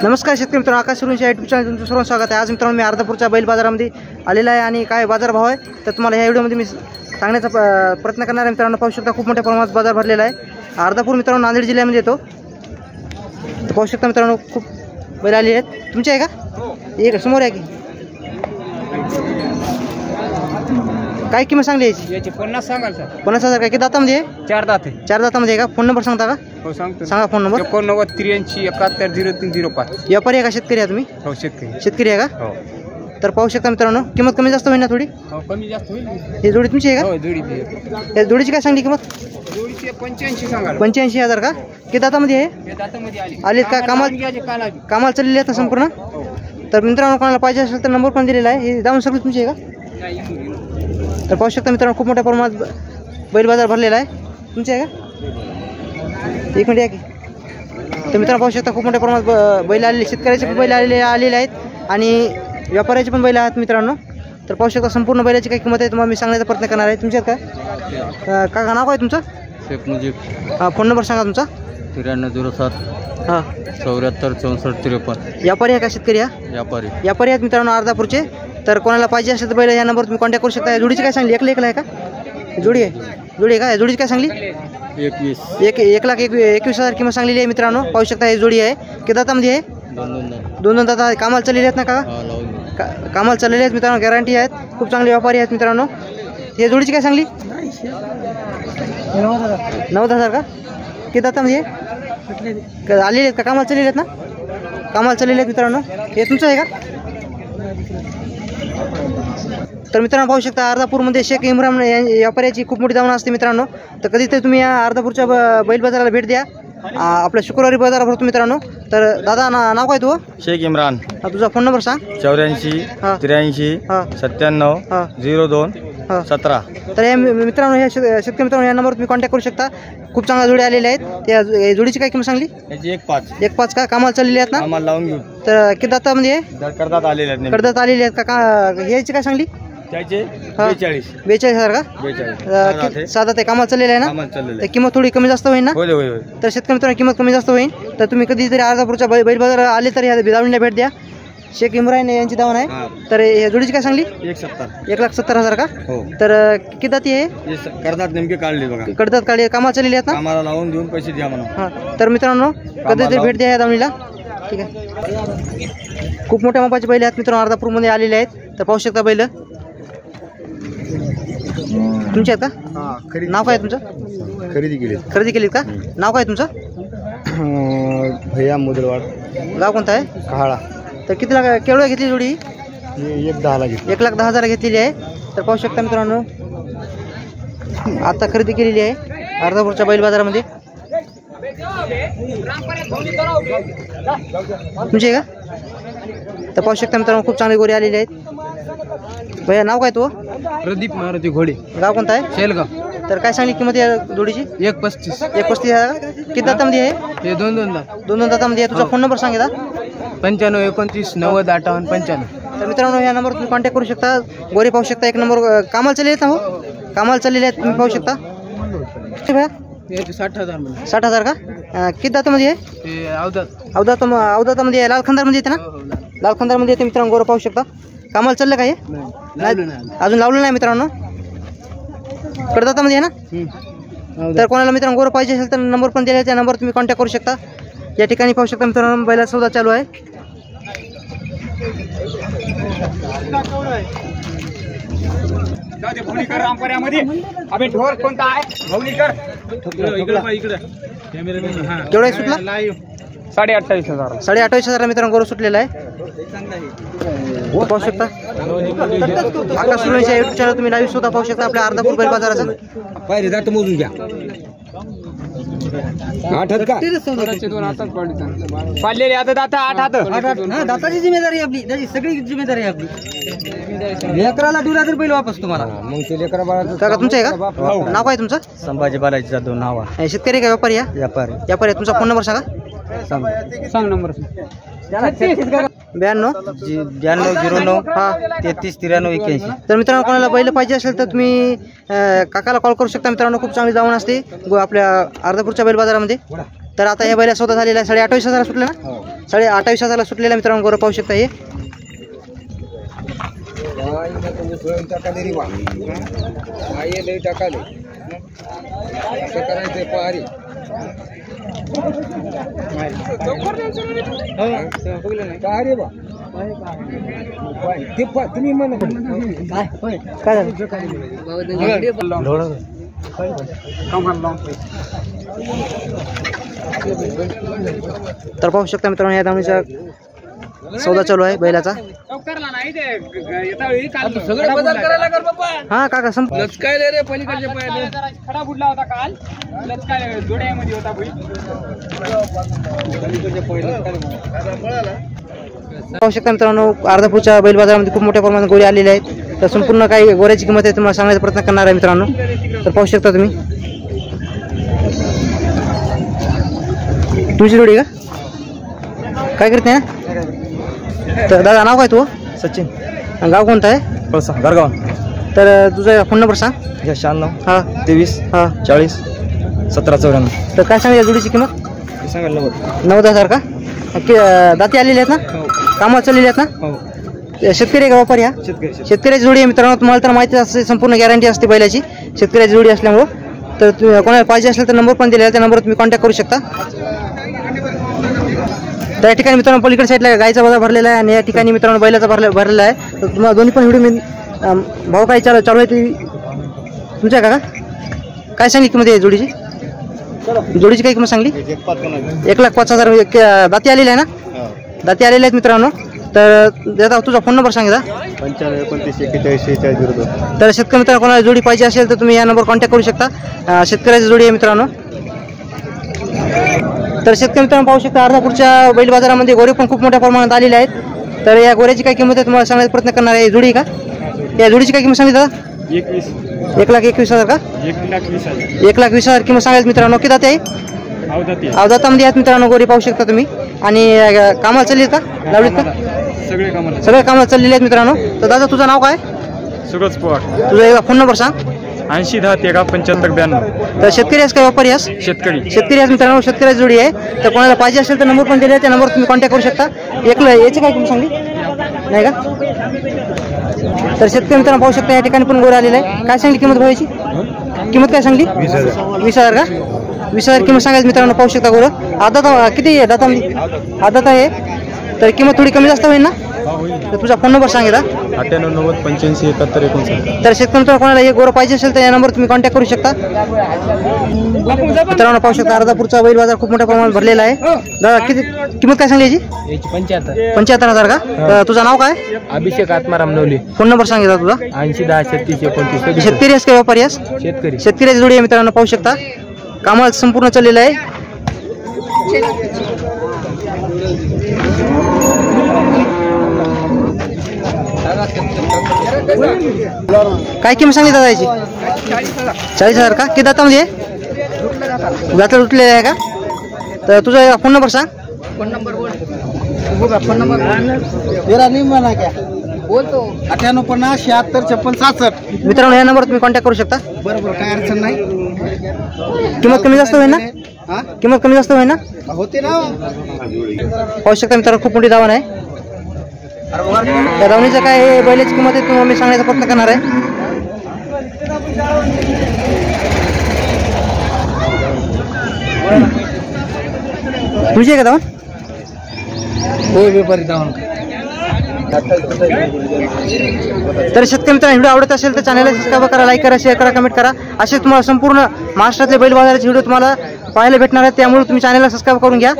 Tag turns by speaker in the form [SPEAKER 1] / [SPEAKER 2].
[SPEAKER 1] नमस्कार शेतकरी मित्रांनो, आकाश सुरूंची यूट्यूब चॅनल तुमचं सर्वांचं स्वागत आहे। आज मित्रांनो मी अर्धापूरच्या बैल बाजारामध्ये आलेला आहे आणि काय बाजारभाव आहे तर तुम्हाला ह्या व्हिडिओमध्ये मी सांगण्याचा प्रयत्न करणार आहे। मित्रांनो पाहू शकता खूप मोठ्या प्रमाणात बाजार भरलेला आहे। अर्धापूर मित्रांनो नांदेड जिल्ह्यामध्ये येतो। पाहू शकता मित्रांनो खूप बैल आले आहेत। तुमचे आहे का? एक समोर आहे की काय किंमत सांगली याची?
[SPEAKER 2] 50 सांगाल सर।
[SPEAKER 1] 50,000 काय? किती दातामध्ये आहे?
[SPEAKER 2] 4 दात आहे।
[SPEAKER 1] 4 दातामध्ये आहे का? फोन नंबर सांगता का?
[SPEAKER 2] हो सांगतो।
[SPEAKER 1] सांगा फोन नंबर।
[SPEAKER 2] 89 83 71 0305।
[SPEAKER 1] व्यापारी आहे का शेतकरी आहे तुम्ही?
[SPEAKER 2] हो शेतकरी।
[SPEAKER 1] शेतकरी आहे का?
[SPEAKER 2] हो।
[SPEAKER 1] तर पाहू शकता मित्रांनो किंमत कमी जास्त होईल ना थोडी?
[SPEAKER 2] हो कमी जास्त होईल।
[SPEAKER 1] ही जोडी तुमची आहे का?
[SPEAKER 2] हो जोडी ती।
[SPEAKER 1] या जोडीची काय सांगली किंमत?
[SPEAKER 2] जोडीची 85 सांगाल।
[SPEAKER 1] 85,000 का? किती दातामध्ये आहे?
[SPEAKER 2] हे दातामध्ये आली।
[SPEAKER 1] आलीत का? कामाला चाललेली आहेत ना संपूर्ण? तर मित्रांनो कोणाला पाहिजे असेल तर नंबर पण दिलेला आहे। हे जाऊन सगळी तुमची आहे का? तर पाहू शकता मित्रांनो खूप मोठ्या प्रमाणात बैल बाजार भरलेला आहे। तुमची आहे का? एक मिनिट या की। तर मित्रांनो पाहू शकता खूप मोठ्या प्रमाणात बैल आलेले, शेतकऱ्याचे पण बैल आलेले आहेत आणि व्यापाऱ्याचे पण बैल आहेत मित्रांनो। तर पाहू शकता संपूर्ण बैलाची काय किंमत आहे तुम्हाला मी सांगण्याचा प्रयत्न करणार आहे। तुमच्यात काय का नाव काय तुमचं?
[SPEAKER 3] शेख मुजीब।
[SPEAKER 1] फोन नंबर सांगा तुमचा।
[SPEAKER 3] 9307
[SPEAKER 1] हां
[SPEAKER 3] 74 64 53।
[SPEAKER 1] व्यापारी आहे का शेतकरी? व्यापारी आहेत मित्रांनो अर्धापूरचे। तर कोणाला पाहिजे असेल तर बैल या नंबरवर तुम्ही कॉन्टॅक्ट करू शकता। जोडीची काय सांगली? एकला आहे का? जोडी आहे का? जोडीची काय सांगली? 1,21,000 किंमत सांगलेली आहे मित्रांनो। पाहू शकता ही जोडी आहे। किती दातामध्ये आहे? दोन दाता। कामाला चाललेले आहेत ना का? कामाला चाललेले आहेत मित्रांनो, गॅरंटी आहेत। खूप चांगले व्यापारी आहेत मित्रांनो। हे जोडीची काय सांगली? 90,000 का? किती दातामध्ये आहे? आलेले आहेत का? कामाला चाललेले आहेत ना? कामाला चाललेले आहेत मित्रांनो। हे तुमचं आहे का? तर मित्रांनो पाहू शकता अर्धापूरमध्ये शेख इम्रान व्यापाऱ्याची खूप मोठी दावण असते मित्रांनो। तर कधीतरी तुम्ही या अर्धापूरच्या बैल बाजाराला भेट द्या। आपल्या शुक्रवारी बाजार भरतो मित्रांनो। तर दादा नाव काय तू?
[SPEAKER 3] शेख इम्रान।
[SPEAKER 1] तुझा फोन नंबर सांग।
[SPEAKER 3] 84 83 97 02 17।
[SPEAKER 1] तर या मित्रांनो ह्या शेतकरी मित्रांनो या नंबरवर तुम्ही कॉन्टॅक्ट करू शकता। खूप चांगल्या जोडी आलेल्या आहेत। त्या जोडीची काय किंमत सांगली?
[SPEAKER 3] याची 1.5
[SPEAKER 1] का? कामाला चाललेली आहेत ना?
[SPEAKER 3] आम्हाला लावून घेऊ।
[SPEAKER 1] तर किती दातामध्ये आहे?
[SPEAKER 3] करदात आलेले आहेत।
[SPEAKER 1] कर्जत आलेली आहेत का? ह्याची काय सांगली?
[SPEAKER 3] त्याचे 42
[SPEAKER 1] 42,000 का?
[SPEAKER 3] 42
[SPEAKER 1] साधा ते कामाला चाललेलं आहे ना? किंमत थोडी कमी जास्त होईल ना?
[SPEAKER 3] होय।
[SPEAKER 1] तर शेतकरी मित्रांनो किंमत कमी जास्त होईल। तर तुम्ही कधीतरी अर्धापूरच्या बैल बाजार आले तर ह्या दावणीला भेट द्या। शेख इम्रान यांची दावण आहे। तर या जोडीची काय सांगली? 1,70,000 का?
[SPEAKER 3] हो।
[SPEAKER 1] तर किती दाती आहे?
[SPEAKER 3] करदात नेमके काढले बघा।
[SPEAKER 1] कडतात काढले, कामाला चाललेली आहेत ना?
[SPEAKER 3] आम्हाला लावून देऊन पैसे द्या म्हणून।
[SPEAKER 1] हां तर मित्रांनो कधीतरी भेट द्या या दावणीला। ठीक आहे। खूप मोठ्या मापाचे बैल आहेत मित्रांनो अर्धापूरमध्ये आलेले आहेत। तर पाहू शकता बैल तुमचे आहेत का? नाव काय तुमचं? खरेदी केलीत का? नाव काय तुमचं?
[SPEAKER 3] भैया मुदलवाड।
[SPEAKER 1] गाव कोणतं आहे?
[SPEAKER 3] कहाळा।
[SPEAKER 1] तर किती केवढं घेतली जोडी?
[SPEAKER 3] 1,10,000 घेतली।
[SPEAKER 1] 1,10,000 घेतलेली आहे। तर पाहू शकता मित्रांनो आता खरेदी केलेली आहे अर्धापूरच्या बैल बाजारामध्ये। तुमची आहे का? तर पाहू शकता मित्रांनो खूप चांगली गोरी आलेली आहेत। भैया नाव काय तू?
[SPEAKER 2] प्रदीप मारुती घोडे।
[SPEAKER 1] गाव कोणतं आहे?
[SPEAKER 2] शेलगाव।
[SPEAKER 1] तर काय सांगली किंमत या जोडीची?
[SPEAKER 2] 1.35।
[SPEAKER 1] 1,35,000 का? किती दातामध्ये आहे?
[SPEAKER 2] हे दोन दात।
[SPEAKER 1] दोन दातामध्ये आहे। तुझा फोन नंबर सांग एकदा।
[SPEAKER 2] 95 29 90 58 95।
[SPEAKER 1] तर मित्रांनो या नंबरवर तुम्ही कॉन्टॅक्ट करू शकता। गोरी पाहू शकता एक नंबर कामाला चाललेले आहेत ना? हो कामाला चाललेले आहेत तुम्ही पाहू शकता। भैया 60,000 का? किती दातामध्ये आहे? अवदातामध्ये आहे। लाल खंदारमध्ये येते ना? लाल खंदारमध्ये येते मित्रांनो। गोरं पाहू शकता। कामाला चाललं काय? अजून लावलं नाही मित्रांनो। कडदातामध्ये आहे ना? तर कोणाला मित्रांनो गोरं पाहिजे असेल तर नंबर पण दिला आहे, त्या नंबरवर तुम्ही कॉन्टॅक्ट करू शकता। या ठिकाणी पाहू शकता मित्रांनो बैला सौदा चालू आहे। केवढा सुटला?
[SPEAKER 2] 28,000।
[SPEAKER 1] 28,000 मित्रांनो गोरं सुटलेला आहे। पाहू शकता आकाश सुरूंच्या यूट्यूब चॅनल तुम्ही लाईव्ह सुद्धा पाहू शकता आपल्या अर्धापूर बैल बाजाराचं।
[SPEAKER 3] पाहिजे दात मोजून घ्या। 8 हात का?
[SPEAKER 2] पाळलेले आता दाता 8 हात।
[SPEAKER 1] दाताची जिम्मेदारी आपली, त्याची सगळी जिम्मेदारी आपली। लेकराला दिला तर बैल वापस तुम्हाला।
[SPEAKER 3] मग ते लेकरा बाळाचं
[SPEAKER 1] काका तुमचं आहे का? नाव काय तुमचं?
[SPEAKER 3] संभाजी बालाजी जाधव नाव आहे।
[SPEAKER 1] शेतकरी का व्यापारी आहे?
[SPEAKER 3] व्यापारी।
[SPEAKER 1] व्यापारी आहे। तुमचा फोन नंबर सांगा।
[SPEAKER 2] सांग नंबर।
[SPEAKER 1] 92
[SPEAKER 3] 9209 33 93 81.
[SPEAKER 1] तर मित्रांनो कोणाला बैल पाहिजे असेल तर तुम्ही काकाला कॉल करू शकता मित्रांनो. खूप चांगली जाऊन असते आपल्या अर्धापूरच्या बैल बाजारामध्ये. तर आता हे बैल सौदा झालेला आहे 28,500 सुटला ना. 28,500 सुटलेला मित्रांनो. गोरं पाहू शकता हे.
[SPEAKER 3] तुम्ही म्हणा
[SPEAKER 1] काय झालं? तर पाहू शकता मित्रांनो या दामणीचा सौदा चालू आहे बैलाचा. हा काका
[SPEAKER 2] लचकायले रे पलीकडच्या पायाने खडा बुडला होता काल. लचकायले जोड्यामध्ये होता बैल.
[SPEAKER 1] पाहू शकता मित्रांनो अर्धापूरच्या बैल बाजारामध्ये खूप मोठ्या प्रमाणात गोरे आलेले आहेत. तर संपूर्ण काही गोऱ्याची किंमत आहे तुम्हाला सांगण्याचा प्रयत्न करणार आहे मित्रांनो. तर पाहू शकता तुम्ही तुझी जोडी का काय करते ना. तर दादा नाव काय तू?
[SPEAKER 3] सचिन.
[SPEAKER 1] गाव कोणतं आहे?
[SPEAKER 3] पळसा गरगाव.
[SPEAKER 1] तर तुझा फोन नंबर सांग.
[SPEAKER 3] 96
[SPEAKER 1] हा
[SPEAKER 3] 23
[SPEAKER 1] हा
[SPEAKER 3] 40 1794.
[SPEAKER 1] तर काय सांगा या जोडीची किंमत?
[SPEAKER 3] सांगाल
[SPEAKER 1] 90,000 का? दाती आलेली आहेत ना. कामात चाललेली आहेत ना. शेतकरी आहे का व्यापारी? हा शेतकऱ्याची जोडी आहे मित्रांनो. तुम्हाला तर माहिती असते संपूर्ण गॅरंटी असते बैलाची शेतकऱ्याची जोडी असल्यामुळं. तर तुम्ही कोणाला पाहिजे असेल तर नंबर पण दिलेला आहे त्या नंबरवर तुम्ही कॉन्टॅक्ट करू शकता. तर या ठिकाणी मित्रांनो पलीकडे साईडला गायचा बाजार भरलेला आहे आणि या ठिकाणी मित्रांनो बैलाचा भरलेला आहे. तर तुम्हाला दोन्ही पण व्हिडिओ मी भाव काय चालू आहे ती तुमच्या का काय सांगली किंमत आहे जोडीची? जोडीची काय किंमत सांगली? 1,05,000. दाती आलेली आहे ना. दाती आलेले आहेत मित्रांनो. तर दादा तुझा फोन नंबर सांगितला.
[SPEAKER 3] 95 29 41 46 02.
[SPEAKER 1] तर शेतकरी मित्रांनो कोणाला जोडी पाहिजे असेल तर तुम्ही या नंबर कॉन्टॅक्ट करू शकता. शेतकऱ्याची जोडी आहे मित्रांनो. तर शेतकरी मित्रांनो पाहू शकता अर्धापूरच्या बैल बाजारामध्ये गोरे पण खूप मोठ्या प्रमाणात आलेले आहेत. तर या गोऱ्याची काय किंमत आहे तुम्हाला सांगण्याचा प्रयत्न करणार आहे. जोडी का या जोडीची काय किंमत सांगितली दादा? 1,21,000 का? 1,20,000 किंमत सांगायचं मित्रांनो. किती दाते आहे? अवदातामध्ये आहेत मित्रांनो. गोरी पाहू शकता तुम्ही. आणि कामाला चालली का लावलीत का? सगळे कामाला चाललेले आहेत मित्रांनो. तर दादा तुझं नाव काय?
[SPEAKER 2] सुरज पवार.
[SPEAKER 1] तुझा फोन नंबर सांग.
[SPEAKER 2] 80 10 13 75 92.
[SPEAKER 1] तर शेतकरी आहेस का व्यापारी आहेस? शेतकरी आहेस मित्रांनो. शेतकऱ्याची जोडी आहे. तर कोणाला पाहिजे असेल तर नंबर पण दिले त्या नंबरवर तुम्ही कॉन्टॅक्ट करू शकता. याची काय किंमत सांगली नाही का? तर शेतकरी मित्रांनो पाहू शकता या ठिकाणी पण गोरे आलेले आहे. काय सांगली किंमत भावाची? किंमत काय सांगली? 20,000 का? 20,000 किंमत सांगायचं मित्रांनो. पाहू शकता गोरं आदात किती आहे? दातामध्ये आदात आहे. तर किंमत थोडी कमी जास्त होईल ना. तर तुझा फोन नंबर सांगितला.
[SPEAKER 3] 98 90 85 71 59.
[SPEAKER 1] तर शेतकरी मित्रांनो कोणाला हे गोरं पाहिजे असेल तर या नंबर तुम्ही कॉन्टॅक्ट करू शकता. मित्रांनो पाहू शकता अर्धापूरचा बैल बाजार खूप मोठ्या प्रमाणात भरलेला आहे. दादा किती किंमत काय सांगली याची? 75,000 का? तर तुझं नाव काय?
[SPEAKER 2] अभिषेक आत्माराम नवले.
[SPEAKER 1] फोन नंबर सांगितला तुझा.
[SPEAKER 2] 80 10 36 29.
[SPEAKER 1] शेतकरी आहेस का व्यापारी आहेस? शेतकऱ्याची जोडी आहे मित्रांनो. पाहू शकता कामाला संपूर्ण चाललेलं आहे. काय किंमत सांगली दादा याची? 40,000 का? किती दातामध्ये आहे? दाता उठलेला आहे का? तर तुझा फोन नंबर सांग.
[SPEAKER 3] फोन नंबर मेरा नहीं मना क्या बोलतो 98 50 76 56 67.
[SPEAKER 1] मित्रांनो या नंबरवर तुम्ही कॉन्टॅक्ट करू शकता.
[SPEAKER 3] बरोबर काय अडचण नाही.
[SPEAKER 1] किंमत कमी जास्त होईल ना. किंमत कमी जास्त होईल ना.
[SPEAKER 3] होते ना.
[SPEAKER 1] पाहू शकता मित्रांनो खूप मोठी दावण आहे. त्या दावणीचं काय बैलाची किंमत आहे तुम्हाला मी सांगण्याचा प्रयत्न करणार आहे. तुझी आहे का दावण?
[SPEAKER 3] हो व्यापारी दावण.
[SPEAKER 1] तर शेतकरी मित्रांनो व्हिडिओ आवडत असेल तर चॅनलला सबस्क्राईब करा, लाईक करा, शेअर करा, कमेंट करा. असे तुम्हाला संपूर्ण महाराष्ट्रातले बैल बाजाराचे व्हिडिओ तुम्हाला पाहायला भेटणार आहेत. त्यामुळे तुम्ही चॅनलला सबस्क्राईब करून घ्या.